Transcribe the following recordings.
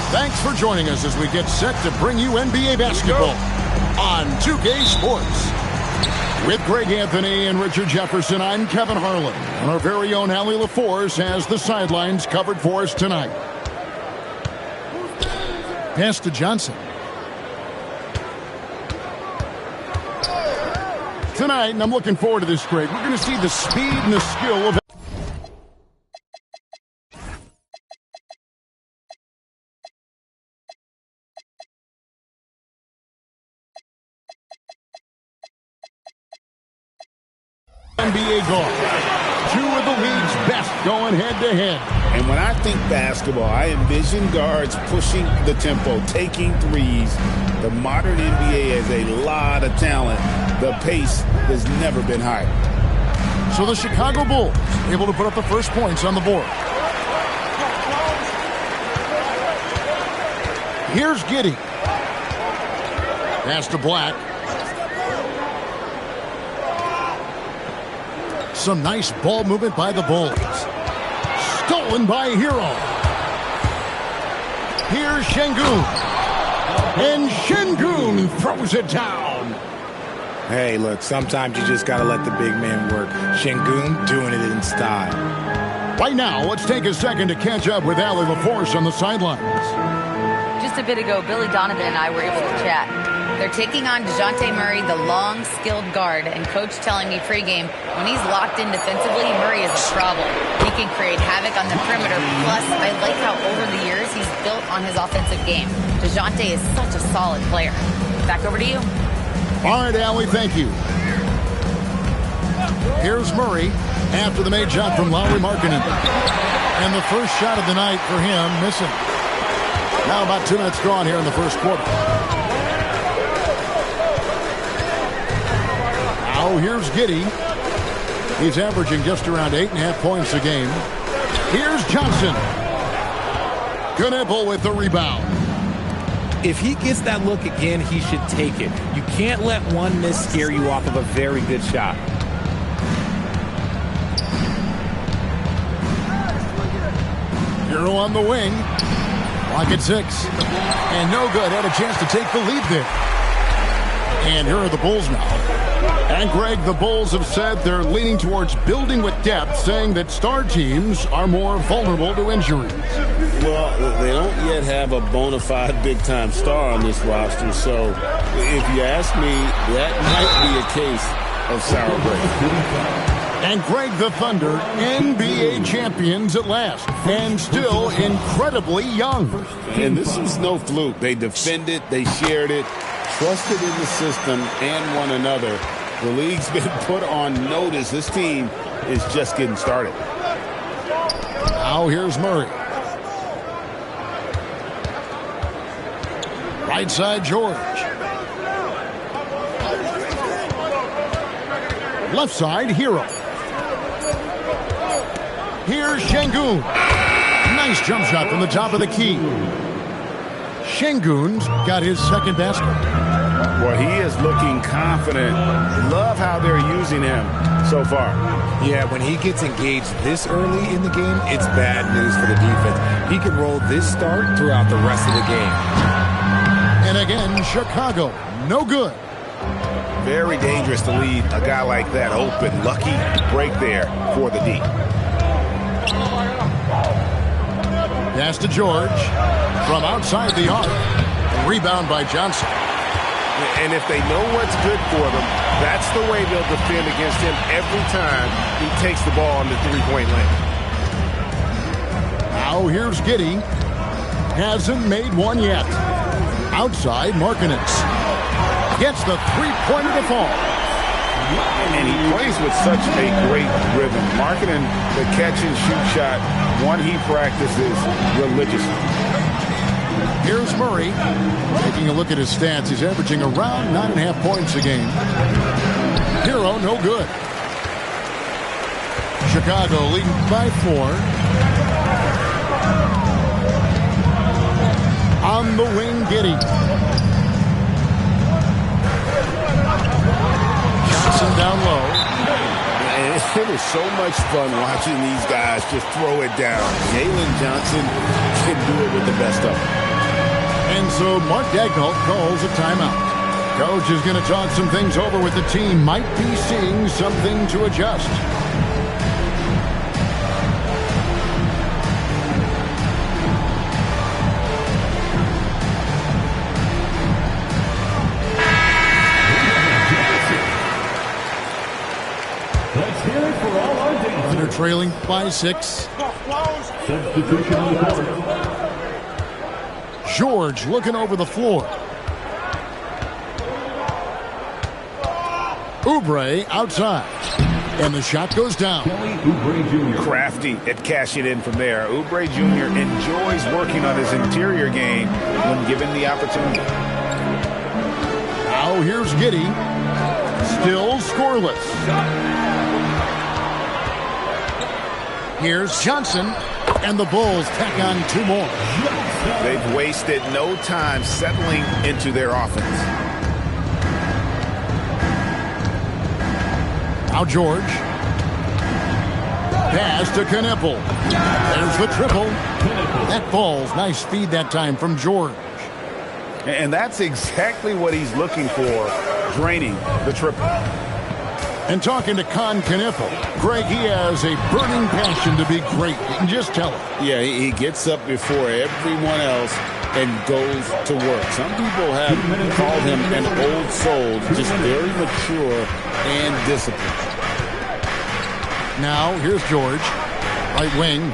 Thanks for joining us as we get set to bring you NBA basketball on 2K Sports. With Greg Anthony and Richard Jefferson, I'm Kevin Harlan. And our very own Allie LaForce has the sidelines covered for us tonight. Pass to Johnson. Tonight, and I'm looking forward to this, Greg, we're going to see the speed and the skill of NBA guard. Two of the league's best going head-to-head. And when I think basketball, I envision guards pushing the tempo, taking threes. The modern NBA has a lot of talent. The pace has never been higher. So the Chicago Bulls able to put up the first points on the board. Here's Giddey. Pass to Black. Some nice ball movement by the Bulls. Stolen by Hero. Here's Şengün. And Şengün throws it down. Hey, look, sometimes you just got to let the big man work. Şengün doing it in style. Right now, let's take a second to catch up with Allie LaForce on the sidelines. Just a bit ago, Billy Donovan and I were able to chat. They're taking on DeJounte Murray, the long, skilled guard, and Coach telling me pregame, when he's locked in defensively, Murray is a problem. He can create havoc on the perimeter. Plus, I like how over the years he's built on his offensive game. DeJounte is such a solid player. Back over to you. All right, Allie, thank you. Here's Murray after the made shot from Lauri Markkanen. And the first shot of the night for him, missing. Now about 2 minutes gone here in the first quarter. Now here's Giddey. He's averaging just around 8.5 points a game. Here's Johnson. Knebel with the rebound. If he gets that look again, he should take it. You can't let one miss scare you off of a very good shot. Hero on the wing. Lock at 6. And no good. Had a chance to take the lead there. And here are the Bulls now. And, Greg, the Bulls have said they're leaning towards building with depth, saying that star teams are more vulnerable to injuries. Well, they don't yet have a bona fide big-time star on this roster, so if you ask me, that might be a case of sour grapes. And, Greg, the Thunder, NBA champions at last, and still incredibly young. And this is no fluke. They defended, they shared it, trusted in the system and one another. The league's been put on notice. This team is just getting started. Now here's Murray. Right side, George. Left side, Hero. Here's Şengün. Nice jump shot from the top of the key. Şengün's got his second basket. Well, he is looking confident. Love how they're using him so far. Yeah, when he gets engaged this early in the game, it's bad news for the defense. He can roll this start throughout the rest of the game. And again, Chicago, no good. Very dangerous to leave a guy like that open. Lucky break there for the D. Pass to George from outside the arc. Rebound by Johnson. And if they know what's good for them, that's the way they'll defend against him every time he takes the ball on the three-point lane. Now here's Giddey. Hasn't made one yet. Outside, Markkanen gets the three-pointer to fall. And he plays with such a great rhythm. Markkanen, the catch-and-shoot shot, one he practices religiously. Here's Murray. Taking a look at his stats, he's averaging around 9.5 points a game. Hero, no good. Chicago leading by 4. On the wing, Giddey. Johnson down low. And it is so much fun watching these guys just throw it down. Jalen Johnson can do it with the best of them. so Mark Daigneault calls a timeout. Coach is going to talk some things over with the team. Might be seeing something to adjust. Let's hear it for all our days. They're trailing by 6. Substitution on the court. George looking over the floor. Oubre outside. And the shot goes down. Kelly Oubre Jr. Crafty at cashing in from there. Oubre Jr. enjoys working on his interior game when given the opportunity. Now here's Giddey. Still scoreless. Here's Johnson. And the Bulls tack on 2 more. They've wasted no time settling into their offense. Now George. Pass to Knippel. There's the triple. That falls. Nice speed that time from George. And that's exactly what he's looking for, draining the triple. And talking to Con Knippel, Greg, he has a burning passion to be great. You can just tell it. Yeah, he gets up before everyone else and goes to work. Some people have called him an old soul, just very mature and disciplined. Now, here's George. Right wing.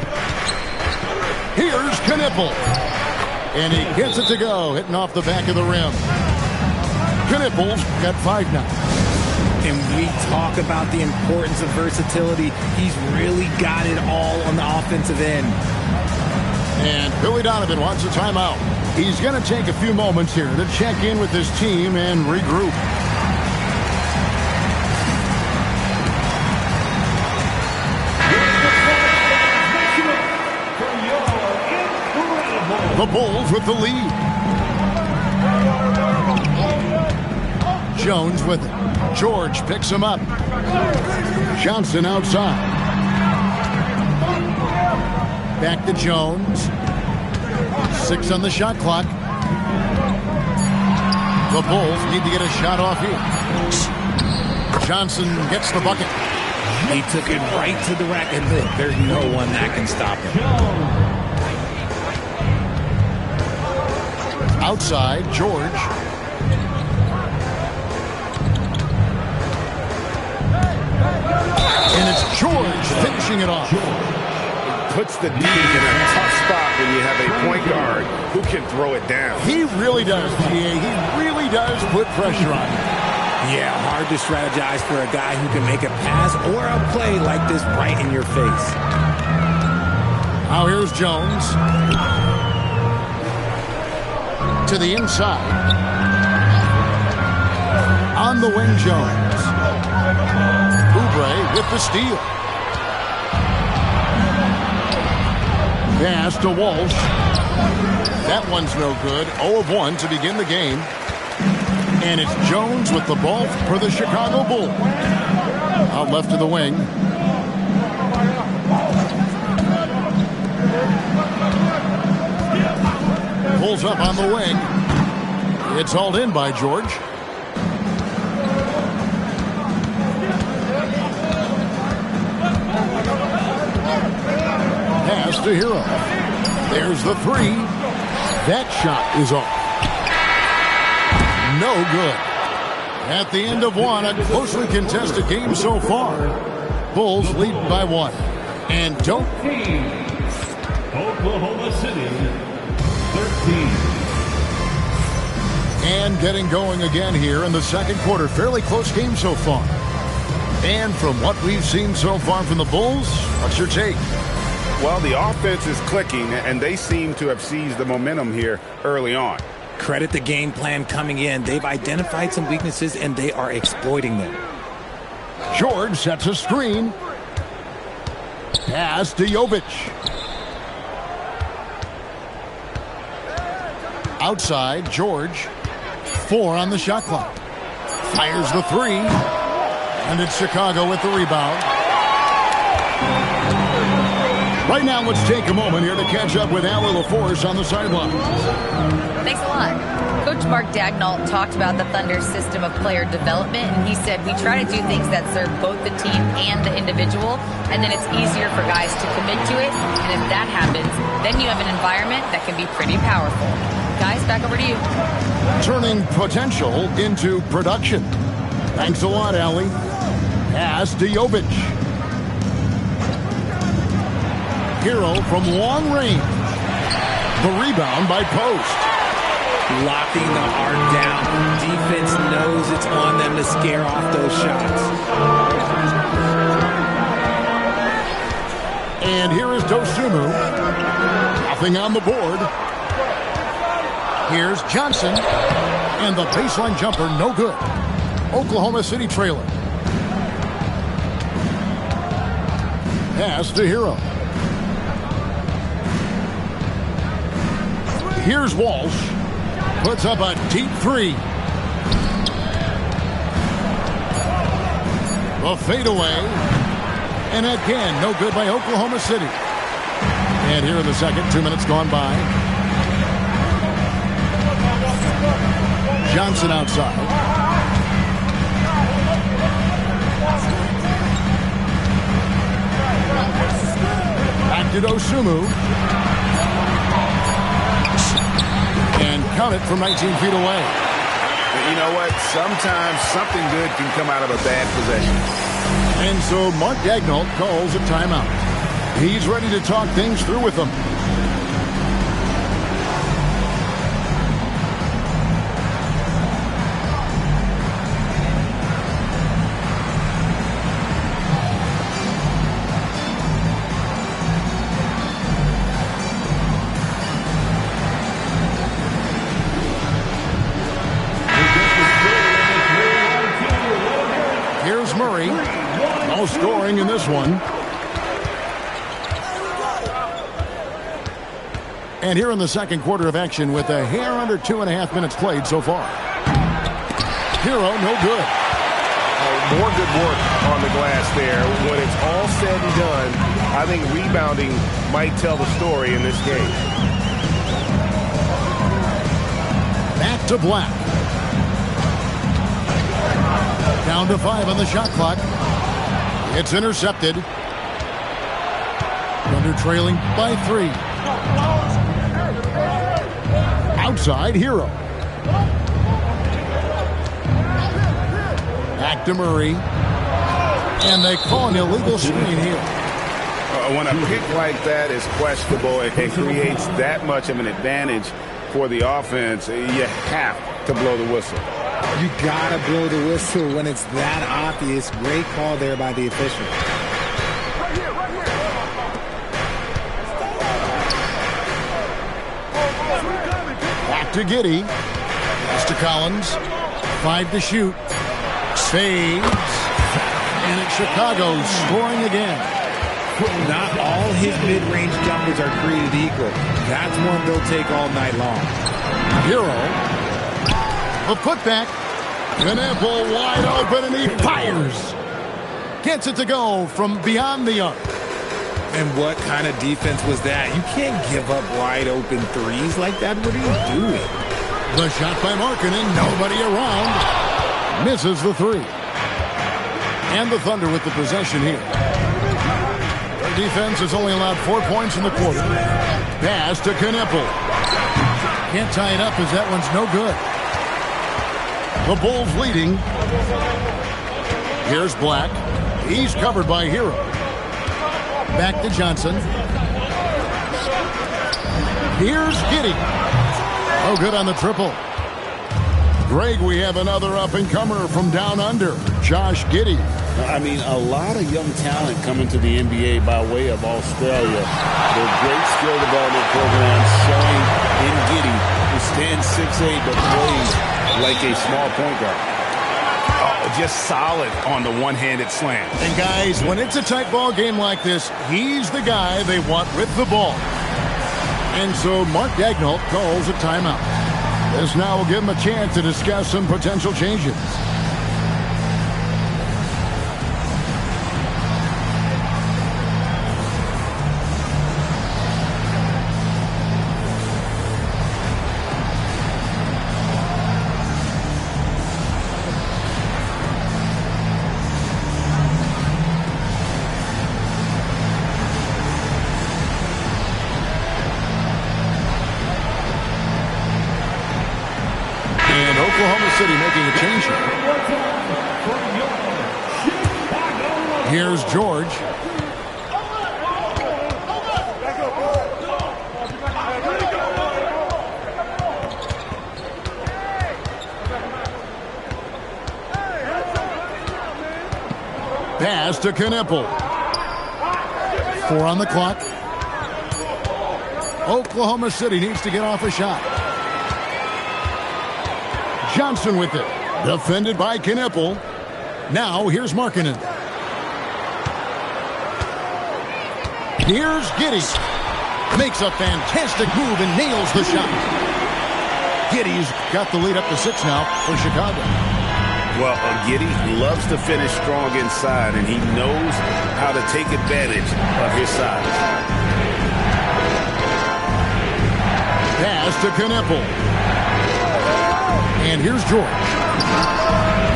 Here's Knippel. And he gets it to go, hitting off the back of the rim. Knippel's got 5 now. And we talk about the importance of versatility. He's really got it all on the offensive end. And Billy Donovan wants a timeout. He's going to take a few moments here to check in with his team and regroup. The Bulls with the lead. Jones with it. George picks him up. Johnson outside. Back to Jones. 6 on the shot clock. The Bulls need to get a shot off here. Johnson gets the bucket. He took it right to the rack, and there's no one that can stop him. Outside, George. And it's George finishing it off. Puts the D in a tough spot when you have a point guard who can throw it down. He really does, GA. He really does put pressure on him. Yeah, hard to strategize for a guy who can make a pass or a play like this right in your face. Now here's Jones. To the inside. On the wing, Jones. Oubre with the steal. Pass to Walsh. That one's no good. 0 of 1 to begin the game. And it's Jones with the ball for the Chicago Bulls. Out left to the wing. Pulls up on the wing. It's hauled in by George. Pass to Hero. There's the 3. That shot is off. No good. At the end of 1, a closely contested game so far. Bulls lead by 1. And don't... Oklahoma City, 13. And getting going again here in the second quarter. Fairly close game so far. And from what we've seen so far from the Bulls, what's your take? Well, the offense is clicking, and they seem to have seized the momentum here early on. Credit the game plan coming in. They've identified some weaknesses, and they are exploiting them. George sets a screen. Pass to Jovic. Outside, George. 4 on the shot clock. Fires the 3. And it's Chicago with the rebound. Right now, let's take a moment here to catch up with Allie LaForce on the sidelines. Thanks a lot. Coach Mark Daigneault talked about the Thunder's system of player development, and he said, we try to do things that serve both the team and the individual, and then it's easier for guys to commit to it, and if that happens, then you have an environment that can be pretty powerful. Guys, back over to you. Turning potential into production. Thanks a lot, Allie. Pass to Jovic. Hero from long range. The rebound by Post. Locking the arc down. Defense knows it's on them to scare off those shots. And here is Dosunmu. Nothing on the board. Here's Johnson. And the baseline jumper, no good. Oklahoma City trailing. Pass to Hero. Here's Walsh. Puts up a deep three. The fadeaway. And again, no good by Oklahoma City. And here in the second, 2 minutes gone by. Johnson outside. Back to Dosunmu. And count it from 19 feet away. You know what? Sometimes something good can come out of a bad possession. And so Mark Daigneault calls a timeout. He's ready to talk things through with them. Murray, no scoring in this one. And here in the second quarter of action with a hair under 2.5 minutes played so far. Hero, no good. More good work on the glass there. When it's all said and done, I think rebounding might tell the story in this game. Back to Black. Down to 5 on the shot clock. It's intercepted. Thunder trailing by 3. Outside, Hero. Back to Murray. And they call an illegal screen here. When a pick like that is questionable, it creates that much of an advantage for the offense. You have to blow the whistle. You gotta blow the whistle when it's that obvious. Great call there by the official. Back to Giddey. Pass to Collins. 5 to shoot. Saves. And it's Chicago scoring again. Not all his mid-range jumpers are created equal. That's one they'll take all night long. Hero. A putback. An apple wide open, and he fires. Gets it to go from beyond the arc. And what kind of defense was that? You can't give up wide open threes like that. What are you doing? The shot by Markkanen, nobody around. Misses the 3. And the Thunder with the possession here. Their defense has only allowed 4 points in the quarter. Pass to Kneppel. Can't tie it up as that one's no good. The Bulls leading. Here's Black. He's covered by Hero. Back to Johnson. Here's Giddey. Oh, good on the triple. Greg, we have another up-and-comer from down under, Josh Giddey. I mean, a lot of young talent coming to the NBA by way of Australia. Their great skill development program showing in Giddey, who stands 6'8", but plays like a small point guard. Oh, just solid on the one-handed slam. And guys, when it's a tight ball game like this, he's the guy they want with the ball. And so Mark Daigneault calls a timeout. This now will give him a chance to discuss some potential changes. And Oklahoma City making a change here. Here's George. Pass to Knipple. 4 on the clock. Oklahoma City needs to get off a shot. Johnson with it. Defended by Knipple. Now here's Markkanen. Here's Giddey. Makes a fantastic move and nails the shot. Giddey's got the lead up to 6 now for Chicago. Well, Giddey loves to finish strong inside, and he knows how to take advantage of his size. Pass to Knipple. And here's George.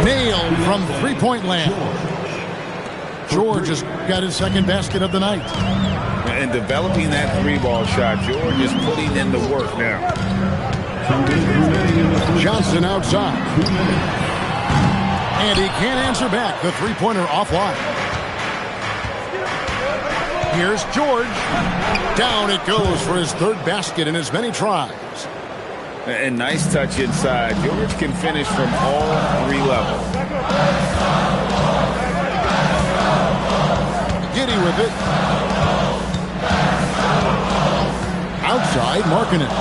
Nailed from three-point land. George has got his second basket of the night. And developing that 3-ball shot, George is putting in the work now. Johnson outside. And he can't answer back. The three-pointer offline. Here's George. Down it goes for his third basket in as many tries. And nice touch inside. George can finish from all 3 levels. Giddey with it. Outside, Markkanen.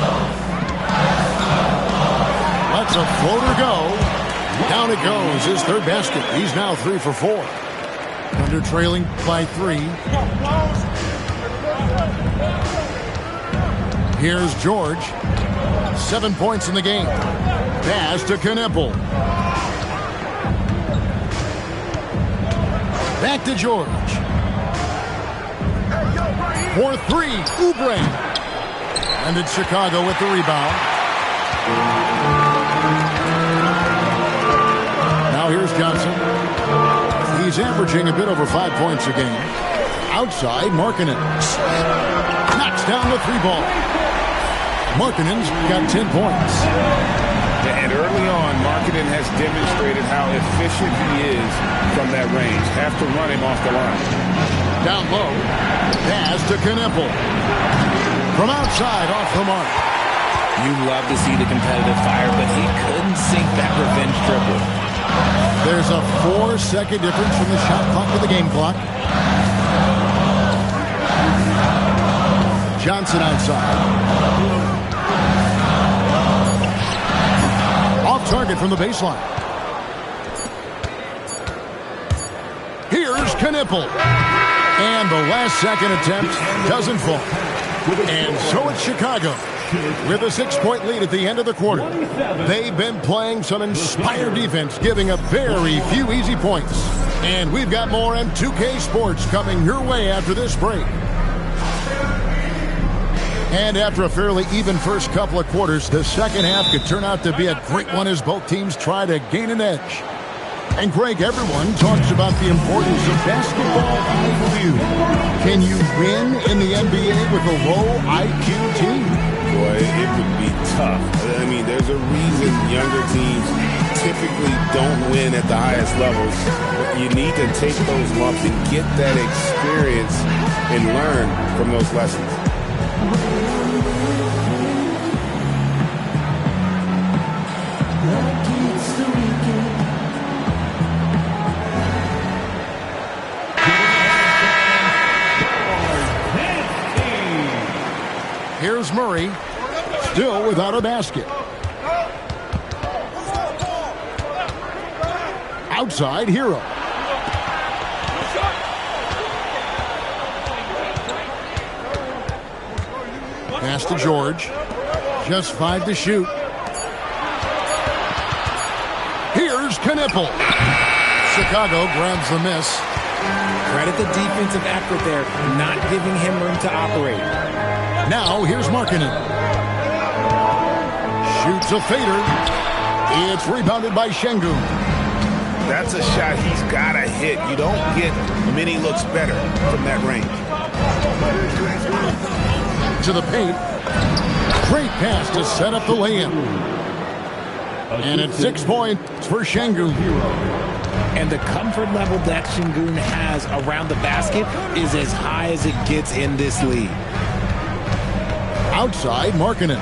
Lets a floater go. Down it goes, his third basket. He's now 3 for 4. Thunder trailing by 3. Here's George. 7 points in the game. Pass to Knipple. Back to George. For 3, Oubre. And it's Chicago with the rebound. Now here's Johnson. He's averaging a bit over 5 points a game. Outside, Markkanen. Knocks down the 3-ball. Markkanen's got 10 points. And early on, Markkanen has demonstrated how efficient he is from that range. Have to run him off the line. Down low. Pass to Knipple. From outside, off the mark. You love to see the competitive fire, but he couldn't sink that revenge triple. There's a 4-second difference from the shot clock to the game clock. Johnson outside. Off target from the baseline. Here's Knipple. And the last second attempt doesn't fall. And so it's Chicago with a 6-point lead at the end of the quarter. They've been playing some inspired defense, giving up very few easy points. And we've got more on 2K Sports coming your way after this break. And after a fairly even first couple of quarters, the second half could turn out to be a great one as both teams try to gain an edge. And Greg, everyone talks about the importance of basketball IQ. Can you win in the NBA with a low IQ team? Boy, it would be tough. I mean, there's a reason younger teams typically don't win at the highest levels. But you need to take those lumps and get that experience and learn from those lessons. Here's Murray, still without a basket. Outside, Hero. Pass to George. Just 5 to shoot. Here's Knipple. Chicago grabs the miss. Credit the defensive effort there, not giving him room to operate. Now here's Markkanen. Shoots a fader. It's rebounded by Şengün. That's a shot he's got to hit. You don't get many looks better from that range. To the paint. Great pass to set up the lay-in. And it's 6 points for Şengün. And the comfort level that Şengün has around the basket is as high as it gets in this league. Outside, Markkanen.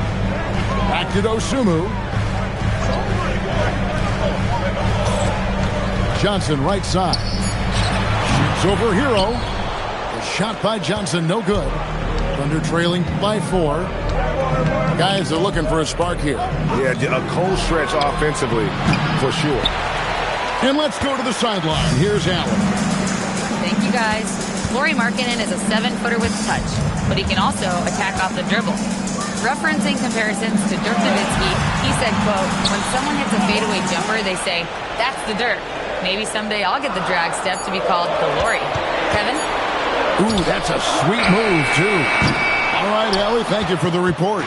Back to Dosunmu. Johnson right side. Shoots over Hero. The shot by Johnson, no good. Thunder trailing by 4. Guys are looking for a spark here. Yeah, a cold stretch offensively for sure. And let's go to the sideline. Here's Allen. Thank you, guys. Lauri Markkanen is a 7-footer with touch, but he can also attack off the dribble. Referencing comparisons to Dirk Nowitzki, he said, quote, when someone hits a fadeaway jumper, they say, that's the Dirk. Maybe someday I'll get the drag step to be called the Lauri. Kevin? Ooh, that's a sweet move, too. All right, Allie, thank you for the report.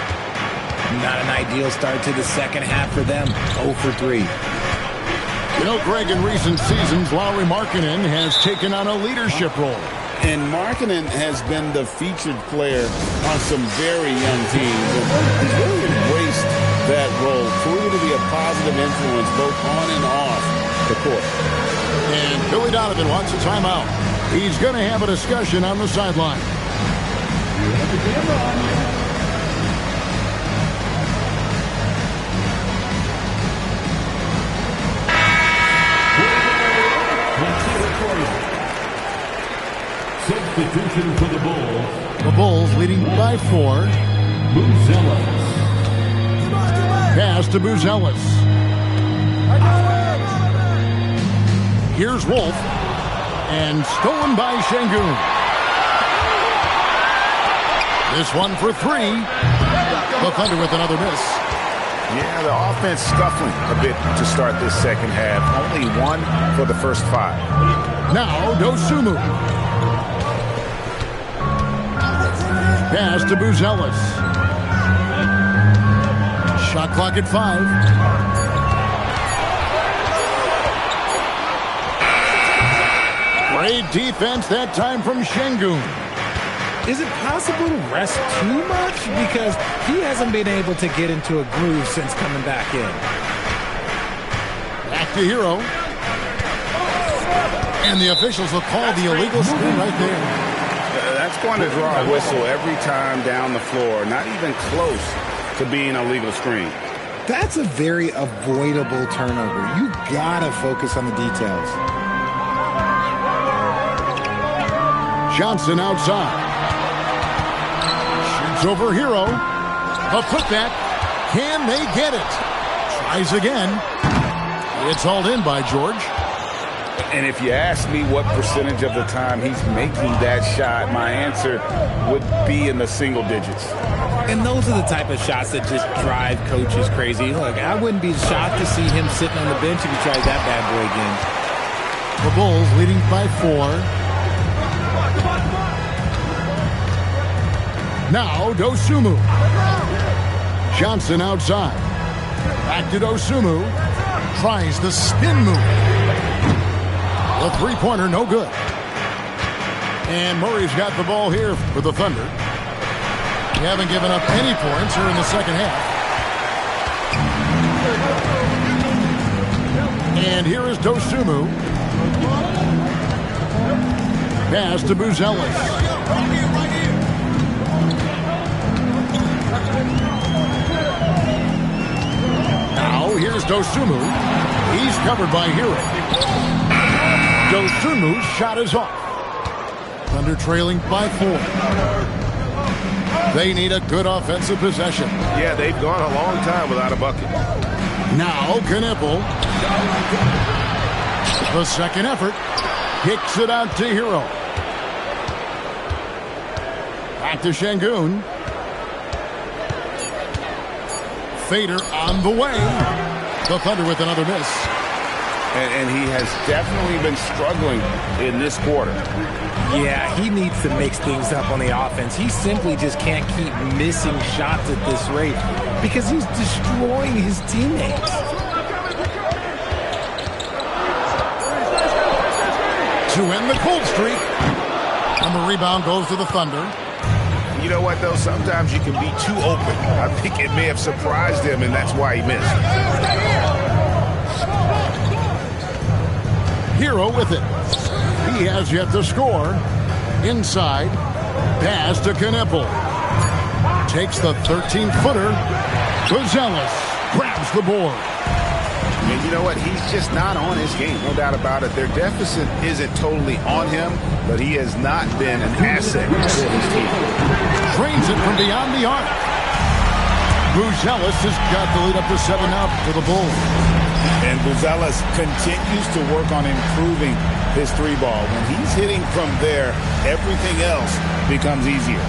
Not an ideal start to the second half for them. 0 for 3. You know, Greg, in recent seasons, Lauri Markkanen has taken on a leadership role. And Markkanen has been the featured player on some very young teams. And he's really embraced that role, proving to be a positive influence both on and off the court. And Billy Donovan wants a timeout. He's going to have a discussion on the sideline. Substitution for the Bulls. The Bulls leading by 4. Buzelis. Pass to Buzelis. Here's Wolf. And stolen by Şengün. This one for 3. The Thunder with another miss. Yeah, the offense scuffling a bit to start this second half. Only 1 for the first 5. Now Dosunmu. Pass to Buzelis. Shot clock at 5. Great defense that time from Şengün. Is it possible to rest too much? Because he hasn't been able to get into a groove since coming back in. Back to Hero. And the officials will call the illegal screen right there. That's going to draw a whistle every time down the floor. Not even close to being a legal screen. That's a very avoidable turnover. You gotta focus on the details. Johnson outside. Shoots over Hero. A putback. Can they get it? Tries again. It's hauled in by George. And if you ask me what percentage of the time he's making that shot, my answer would be in the single digits. And those are the type of shots that just drive coaches crazy. Look, I wouldn't be shocked to see him sitting on the bench if he tried that bad boy again. The Bulls leading by 4. Now Dosunmu. Johnson outside. Back to Dosunmu. Tries the spin move. The three-pointer, no good. And Murray's got the ball here for the Thunder. They haven't given up any points here in the second half. And here is Dosunmu. Pass to Buzelis. Now here's Dosunmu. He's covered by Hero. Dosunmu's shot is off. Thunder trailing by 4. They need a good offensive possession. Yeah, they've gone a long time without a bucket. Now Knippel. The second effort. Kicks it out to Hero. Back to Şengün. Fader on the way. The Thunder with another miss. And he has definitely been struggling in this quarter. Yeah, he needs to mix things up on the offense. He simply just can't keep missing shots at this rate because he's destroying his teammates. To end the cold streak. And the rebound goes to the Thunder. You know what, though? Sometimes you can be too open. I think it may have surprised him, and that's why he missed. Hero with it. He has yet to score. Inside. Pass to Knippel. Takes the 13-footer. Buzelis grabs the board. And you know what? He's just not on his game. No doubt about it. Their deficit isn't totally on him, but he has not been an asset for his team. Drains it from beyond the arc. Buzelis has got the lead up to 7 now for the Bulls. And Buzelis continues to work on improving his three ball. When he's hitting from there, everything else becomes easier.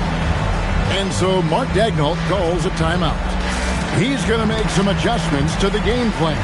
And so Mark Daigneault calls a timeout. He's going to make some adjustments to the game plan.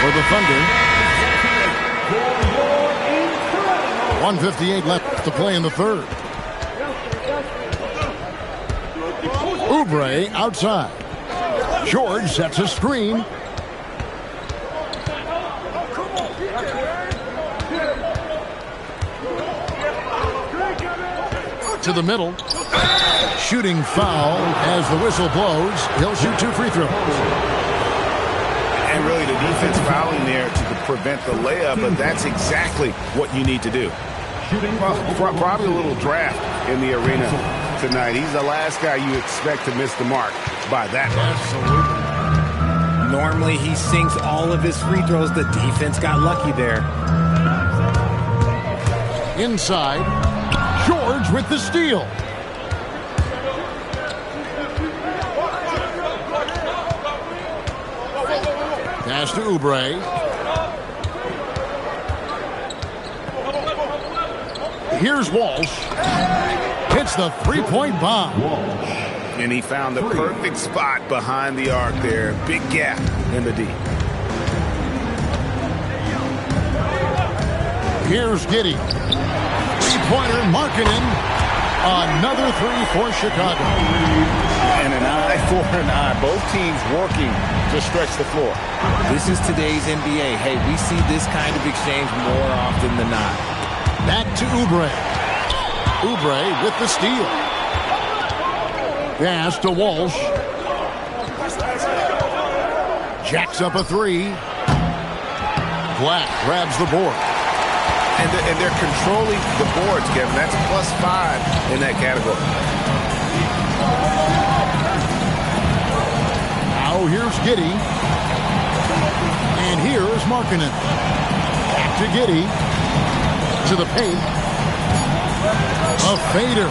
The Thunder. 1:58 left to play in the third. Oubre outside. George sets a screen. To the middle. Shooting foul as the whistle blows. He'll shoot 2 free throws. And really the defense fouling there to prevent the layup, but that's exactly what you need to do. Probably a little draft in the arena tonight. He's the last guy you expect to miss the mark by that much. Absolutely. Normally he sinks all of his free throws. The defense got lucky there. Inside. George with the steal. Pass to Oubre. Here's Walsh. Hits the three-point bomb. And he found the perfect spot behind the arc there. Big gap in the D. Here's Giddey. Three-pointer, Markkanen. Another 3 for Chicago. And an eye for an eye. Both teams working to stretch the floor. This is today's NBA. Hey, we see this kind of exchange more often than not. Back to Oubre. Oubre with the steal. Pass to Walsh. Jacks up a 3. Black grabs the board. And they're controlling the boards, Kevin. That's +5 in that category. Now here's Giddey. And here's Markkanen. Back to Giddey. To the paint. A fader.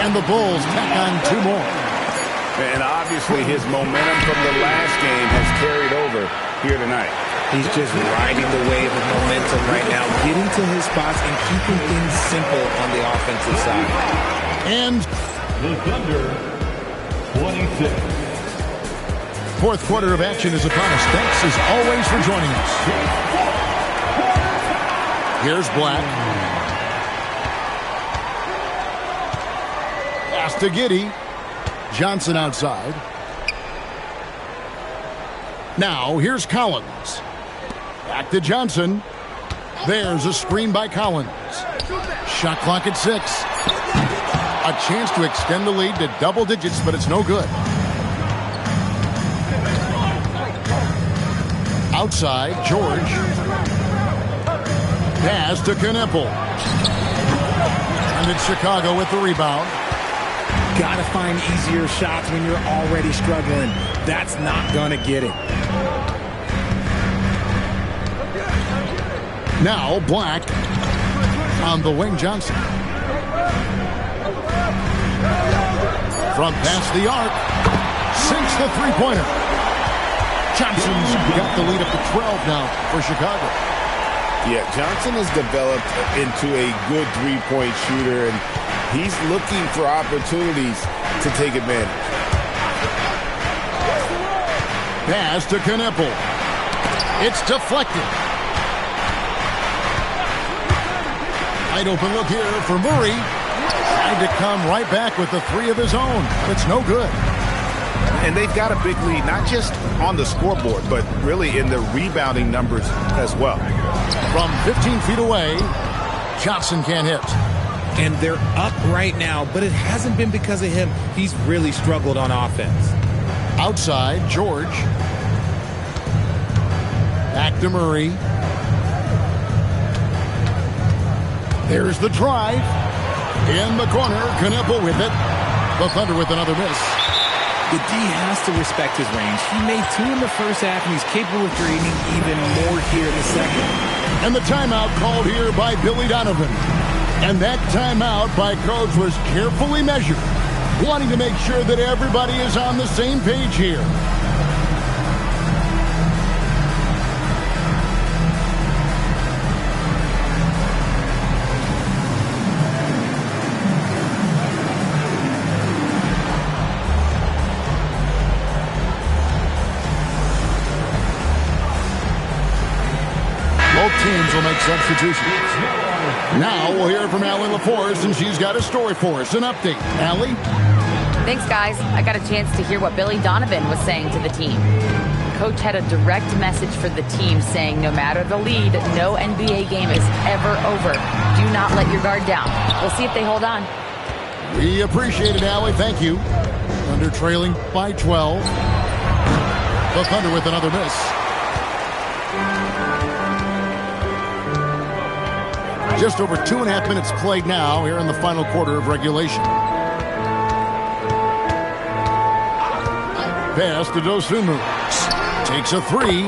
And the Bulls tack on 2 more. And obviously his momentum from the last game has carried over here tonight. He's just riding the wave of momentum right now, getting to his spots and keeping things simple on the offensive side. And the Thunder, 26. Fourth quarter of action is upon us. Thanks as always for joining us. Here's Black. Pass to Giddey. Johnson outside. Now here's Collins. Back to Johnson. There's a screen by Collins. Shot clock at 6. A chance to extend the lead to double digits, but it's no good. Outside, George. Pass to Knippel. And it's Chicago with the rebound. Gotta find easier shots when you're already struggling. That's not gonna get it. Now Black on the wing. Johnson. From past the arc, sinks the three-pointer. Johnson's got the lead up to 12 now for Chicago. Yeah, Johnson has developed into a good three-point shooter, and he's looking for opportunities to take advantage. Pass to Kneppel. It's deflected. Wide open look here for Murray. Trying to come right back with the three of his own, but it's no good. And they've got a big lead, not just on the scoreboard, but really in the rebounding numbers as well. From 15 feet away, Johnson can't hit. And they're up right now, but it hasn't been because of him. He's really struggled on offense. Outside, George. Back to Murray. There's the drive. In the corner, Kneppel with it. The Thunder with another miss. The D has to respect his range. He made 2 in the first half, and he's capable of creating even more here in the second. And the timeout called here by Billy Donovan. And that timeout by Coach was carefully measured, wanting to make sure that everybody is on the same page here. Both teams will make substitutions. Now we'll hear from Allie LaForce, and she's got a story for us. An update. Allie? Thanks, guys. I got a chance to hear what Billy Donovan was saying to the team. Coach had a direct message for the team saying no matter the lead, no NBA game is ever over. Do not let your guard down. We'll see if they hold on. We appreciate it, Allie. Thank you. Thunder trailing by 12. The Thunder with another miss. Just over 2.5 minutes played now here in the final quarter of regulation. Pass to Dosunmu. Takes a three.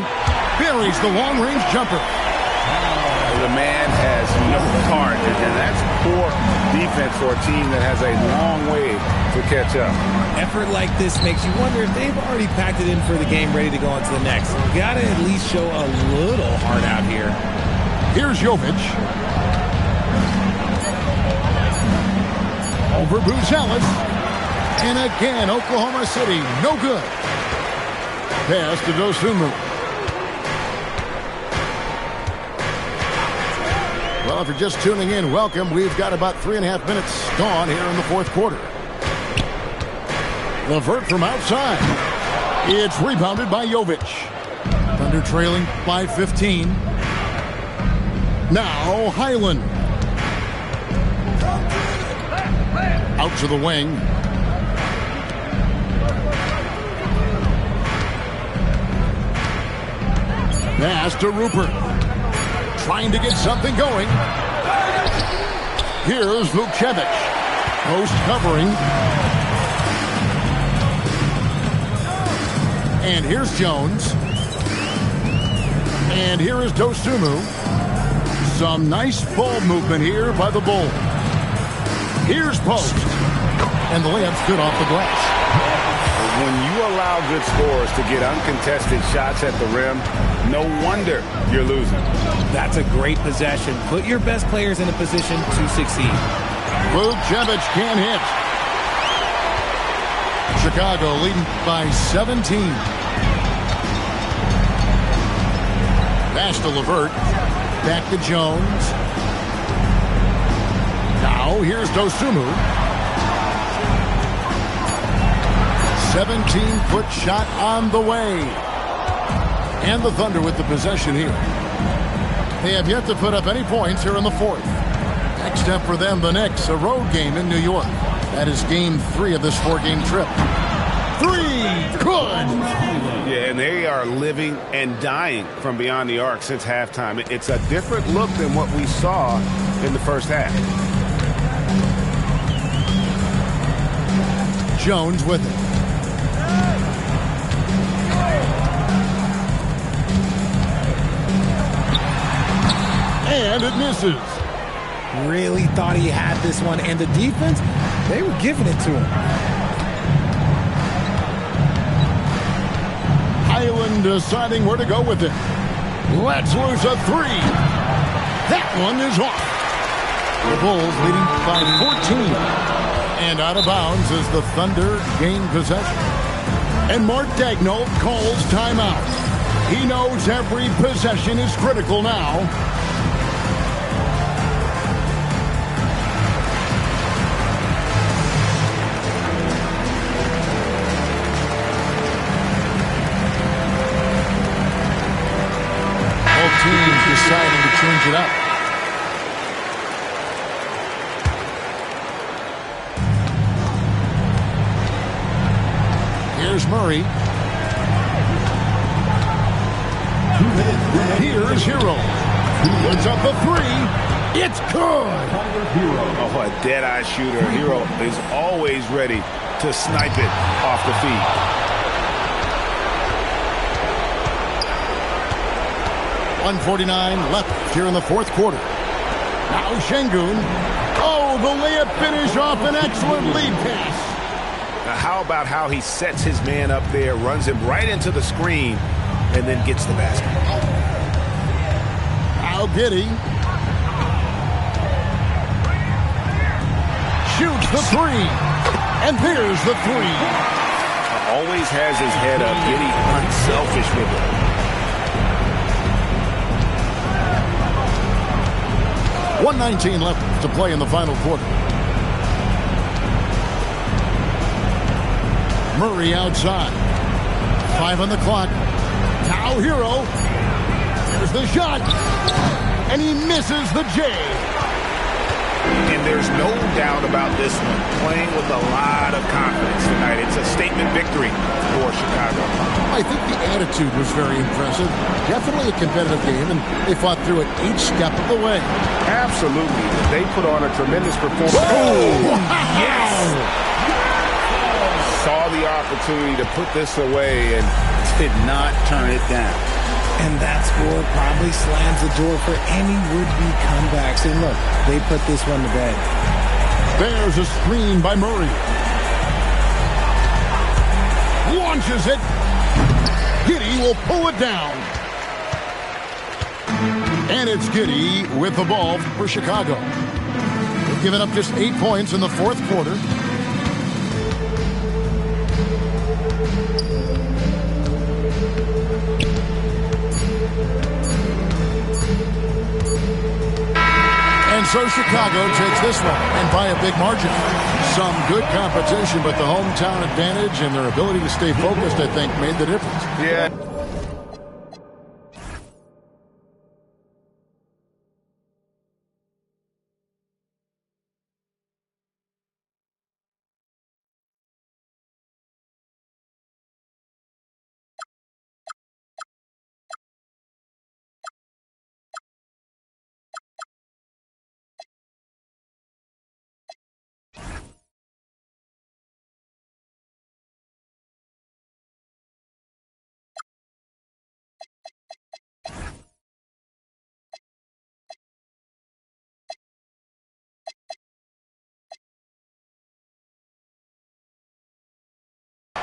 Buries the long-range jumper. The man has no guard, and that's poor defense for a team that has a long way to catch up. Effort like this makes you wonder if they've already packed it in for the game, ready to go on to the next. You gotta at least show a little heart out here. Here's Jovic. Over Buzelis. And again, Oklahoma City, no good. Pass to Dosunmu. Well, if you're just tuning in, welcome. We've got about 3.5 minutes gone here in the fourth quarter. LeVert from outside. It's rebounded by Jovic. Thunder trailing by 15. Now Highland. Out to the wing. Pass to Rupert. Trying to get something going. Here's Vukcevic. Post covering. And here's Jones. And here is Dosunmu. Some nice ball movement here by the Bulls. Here's Post. And the layup's good off the glass. When you allow good scorers to get uncontested shots at the rim, no wonder you're losing. That's a great possession. Put your best players in a position to succeed. Vukcevic can't hit. Chicago leading by 17. Pass to LeVert. Back to Jones. Now here's Dosunmu. 17-foot shot on the way. And the Thunder with the possession here. They have yet to put up any points here in the fourth. Next up for them, the Knicks, a road game in New York. That is game 3 of this 4-game trip. 3, good! Yeah, and they are living and dying from beyond the arc since halftime. It's a different look than what we saw in the first half. Jones with it. And it misses. Really thought he had this one, and the defense, they were giving it to him. Highland deciding where to go with it. Let's loose a three. That one is off. The Bulls leading by 14. And out of bounds as the Thunder gain possession. And Mark Daigneault calls timeout. He knows every possession is critical now. Both teams deciding to change it up. Here's Murray. Here's Hero. Puts up the three. It's good. Oh, a dead-eye shooter. Hero is always ready to snipe it off the feet. .149 left here in the fourth quarter. Now Şengün. Oh, the layup finish off an excellent lead pass. Now, how about how he sets his man up there, runs him right into the screen, and then gets the basket. Now Giddey. Shoots the three. And there's the three. Always has his head up. Giddey unselfish with it. 1:19 left to play in the final quarter. Murray outside. 5 on the clock. Now Hero. There's the shot. And he misses the J. And there's no doubt about this one. Playing with a lot of confidence tonight. It's a statement victory for Chicago. I think the attitude was very impressive. Definitely a competitive game, and they fought through it each step of the way. Absolutely. They put on a tremendous performance. Oh, yes! Saw the opportunity to put this away and did not turn it down. And that score probably slams the door for any would-be comebacks. And look, they put this one to bed. There's a screen by Murray. Launches it. Giddey will pull it down. And it's Giddey with the ball for Chicago. They've given up just 8 points in the fourth quarter. And so Chicago takes this one, and by a big margin. Some good competition, but the hometown advantage and their ability to stay focused, I think, made the difference. yeah.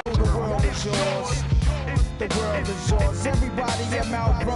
The world is yours. The world is yours. Everybody, I'm out.